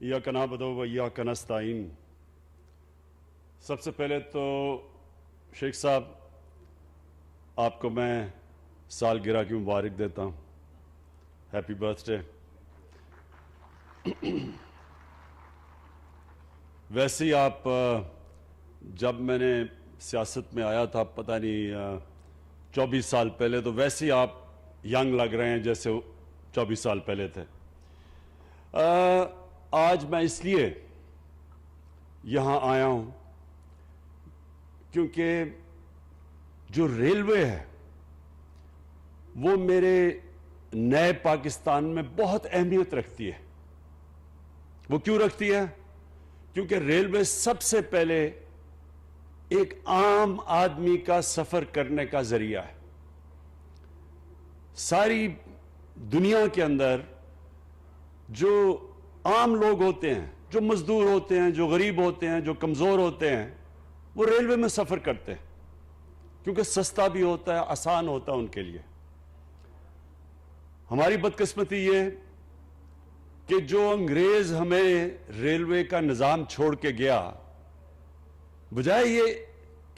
इय्याक नअबुदु व इय्याक नस्तईन। सबसे पहले तो शेख साहब आपको मैं सालगिरह की मुबारक देता हूँ। Happy birthday. वैसे ही आप जब मैंने सियासत में आया था पता नहीं 24 साल पहले, तो वैसे ही आप यंग लग रहे हैं जैसे 24 साल पहले थे। आज मैं इसलिए यहाँ आया हूँ क्योंकि जो रेलवे है वो मेरे नए पाकिस्तान में बहुत अहमियत रखती है। वो क्यों रखती है? क्योंकि रेलवे सबसे पहले एक आम आदमी का सफर करने का जरिया है। सारी दुनिया के अंदर जो आम लोग होते हैं, जो मजदूर होते हैं, जो गरीब होते हैं, जो कमजोर होते हैं, वो रेलवे में सफर करते हैं क्योंकि सस्ता भी होता है, आसान होता है उनके लिए। हमारी बदकिस्मती ये कि जो अंग्रेज हमें रेलवे का निजाम छोड़ के गया, बजाय ये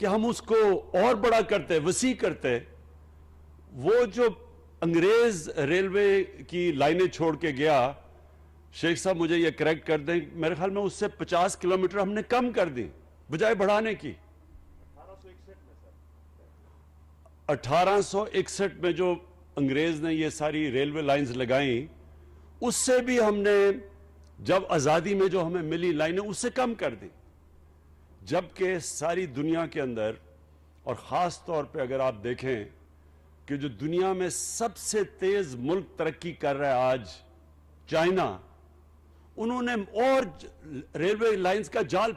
कि हम उसको और बड़ा करते, वसी करते, वो जो अंग्रेज रेलवे की लाइनें छोड़ के गया, शेख साहब मुझे ये करेक्ट कर दें, मेरे ख्याल में उससे 50 किलोमीटर हमने कम कर दी बजाय बढ़ाने की। 1861 में जो अंग्रेज ने ये सारी रेलवे लाइंस लगाई, उससे भी हमने जब आजादी में जो हमें मिली लाइनें उससे कम कर दी। जबकि सारी दुनिया के अंदर, और खास तौर पे अगर आप देखें कि जो दुनिया में सबसे तेज मुल्क तरक्की कर रहा है आज, चाइना, उन्होंने और रेलवे लाइंस का जाल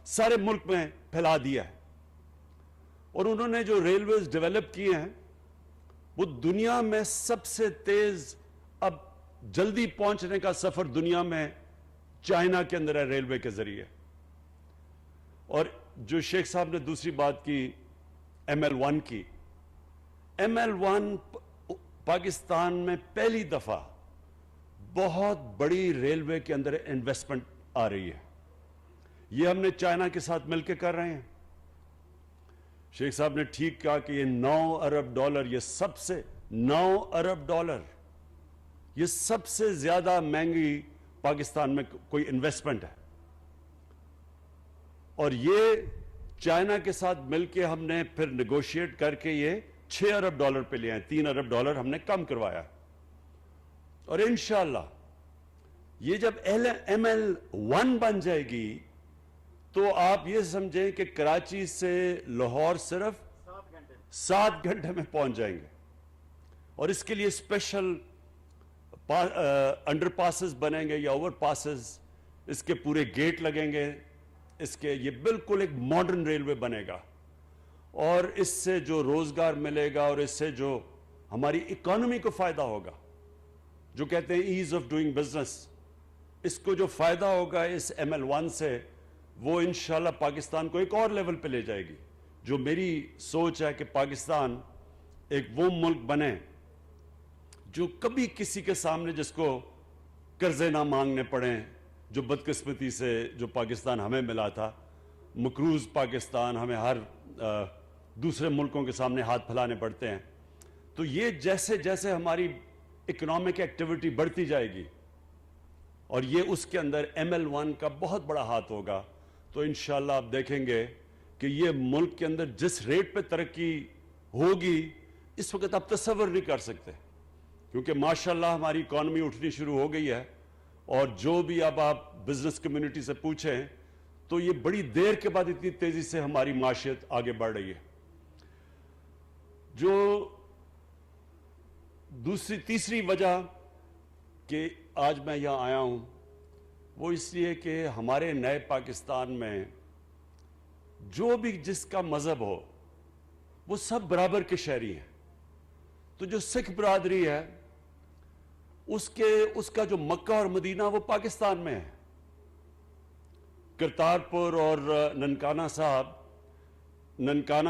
सारे मुल्क में फैला दिया है। और उन्होंने जो रेलवेज डेवलप किए हैं वो दुनिया में सबसे तेज, अब जल्दी पहुंचने का सफर दुनिया में चाइना के अंदर है रेलवे के जरिए। और जो शेख साहब ने दूसरी बात की ML1 की, ML1 पाकिस्तान में पहली दफा बहुत बड़ी रेलवे के अंदर इन्वेस्टमेंट आ रही है। ये हमने चाइना के साथ मिलकर कर रहे हैं। शेख साहब ने ठीक कहा कि ये 9 अरब डॉलर, ये सबसे 9 अरब डॉलर, ये सबसे ज्यादा महंगी पाकिस्तान में कोई इन्वेस्टमेंट है। और ये चाइना के साथ मिलकर हमने फिर नेगोशिएट करके ये 6 अरब डॉलर पे लिए हैं। 3 अरब डॉलर हमने कम करवाया। और इंशाअल्लाह ये जब ML1 बन जाएगी तो आप ये समझें कि कराची से लाहौर सिर्फ 7 घंटे में पहुंच जाएंगे। और इसके लिए स्पेशल अंडर पासेस बनेंगे या ओवर पासेस, इसके पूरे गेट लगेंगे, इसके ये बिल्कुल एक मॉडर्न रेलवे बनेगा। और इससे जो रोजगार मिलेगा और इससे जो हमारी इकोनॉमी को फायदा होगा, जो कहते हैं ईज ऑफ डूइंग बिजनेस, इसको जो फायदा होगा इस ML1 से, वो इंशाल्लाह पाकिस्तान को एक और लेवल पे ले जाएगी। जो मेरी सोच है कि पाकिस्तान एक वो मुल्क बने जो कभी किसी के सामने जिसको कर्जे ना मांगने पड़े, जो बदकिस्मती से जो पाकिस्तान हमें मिला था, मकरूज पाकिस्तान, हमें हर दूसरे मुल्कों के सामने हाथ फैलाने पड़ते हैं। तो ये जैसे जैसे हमारी इकोनॉमिक एक्टिविटी बढ़ती जाएगी और ये उसके अंदर ML1 का बहुत बड़ा हाथ होगा, तो इंशाल्लाह आप देखेंगे कि ये मुल्क के अंदर जिस रेट पे तरक्की होगी इस वक्त आप तसव्वुर नहीं कर सकते। क्योंकि माशाल्लाह हमारी इकॉनमी उठनी शुरू हो गई है। और जो भी अब आप बिजनेस कम्युनिटी से पूछें तो ये बड़ी देर के बाद इतनी तेजी से हमारी माशियत आगे बढ़ रही है। जो तीसरी वजह कि आज मैं यहां आया हूं वो इसलिए कि हमारे नए पाकिस्तान में जो भी जिसका मजहब हो वो सब बराबर के शहरी हैं। तो जो सिख बरादरी है उसका जो मक्का और मदीना वो पाकिस्तान में है। करतारपुर और ननकाना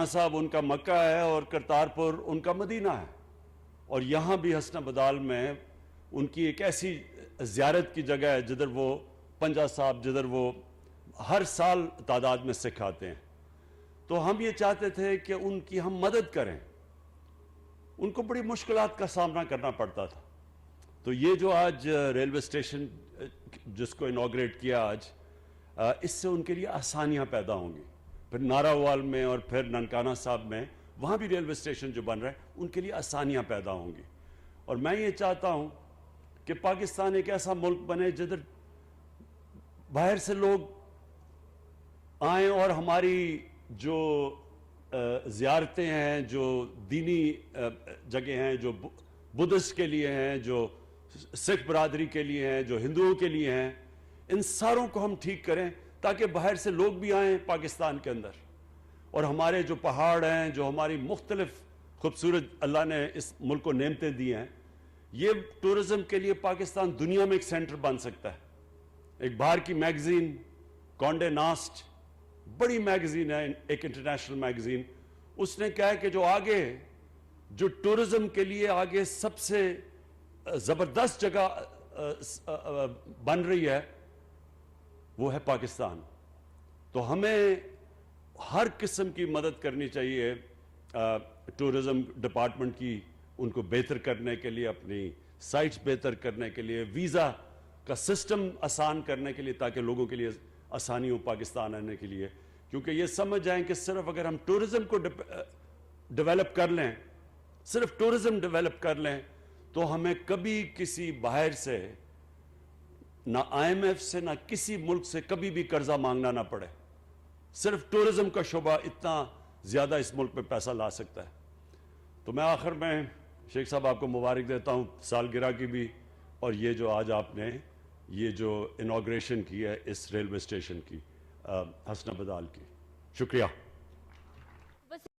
साहब उनका मक्का है और करतारपुर उनका मदीना है। और यहां भी हसन बदाल में उनकी एक ऐसी زیارت کی جگہ ہے جدھر وہ پنجا صاحب جدھر وہ ہر سال تعداد میں سکھ آتے ہیں. تو ہم یہ چاہتے تھے کہ ان کی ہم مدد کریں. ان کو بڑی مشکلات کا سامنا کرنا پڑتا تھا. تو یہ جو آج ریلوے اسٹیشن جس کو انوگریٹ کیا آج, اس سے ان کے لیے آسانیاں پیدا ہوں گی. پھر ناراوال میں اور پھر ننکانہ صاحب میں وہاں بھی ریلوے اسٹیشن جو بن رہا ہے ان کے لیے آسانیاں پیدا ہوں گی. اور میں یہ چاہتا ہوں کہ پاکستان ایک ایسا ملک بنے جدھر باہر سے لوگ آئیں اور ہماری جو زیارتیں ہیں, جو دینی جگہ ہیں, جو بدھسٹ کے لیے ہیں, جو سکھ برادری کے لیے ہیں, جو ہندوؤں کے لیے ہیں, ان ساروں کو ہم ٹھیک کریں تاکہ باہر سے لوگ بھی آئیں پاکستان کے اندر. اور ہمارے جو پہاڑ ہیں, جو ہماری مختلف خوبصورت اللہ نے اس ملک کو نعمتیں دی ہیں, یہ ٹورزم کے لیے پاکستان دنیا میں ایک سینٹر بن سکتا ہے. ایک باہر کی میگزین کانڈے ناسٹ, بڑی میگزین ہے, ایک انٹرنیشنل میگزین, اس نے کہا ہے کہ جو آگے جو ٹورزم کے لیے آگے سب سے زبردست جگہ بن رہی ہے وہ ہے پاکستان. تو ہمیں ہر قسم کی مدد کرنی چاہیے ٹورزم ڈپارٹمنٹ کی, ان کو بہتر کرنے کے لیے, اپنی سائٹس بہتر کرنے کے لیے, ویزا کا سسٹم آسان کرنے کے لیے تاکہ لوگوں کے لیے آسانی ہو پاکستان آنے کے لیے. کیونکہ یہ سمجھ جائیں کہ صرف اگر ہم ٹورزم کو ڈیولپ کر لیں, صرف ٹورزم ڈیولپ کر لیں, تو ہمیں کبھی کسی باہر سے, نہ آئی ایم ایف سے, نہ کسی ملک سے کبھی بھی قرضہ مانگنا نہ پڑے. صرف ٹورزم کا شعبہ اتنا زیادہ اس ملک میں پیسہ لا سکتا ہے. تو میں آخر میں شیخ صاحب آپ کو مبارک دیتا ہوں سالگرہ کی بھی, اور یہ جو آج آپ نے یہ جو انوگریشن کی ہے اس ریلوے اسٹیشن کی حسن بدال کی. شکریہ.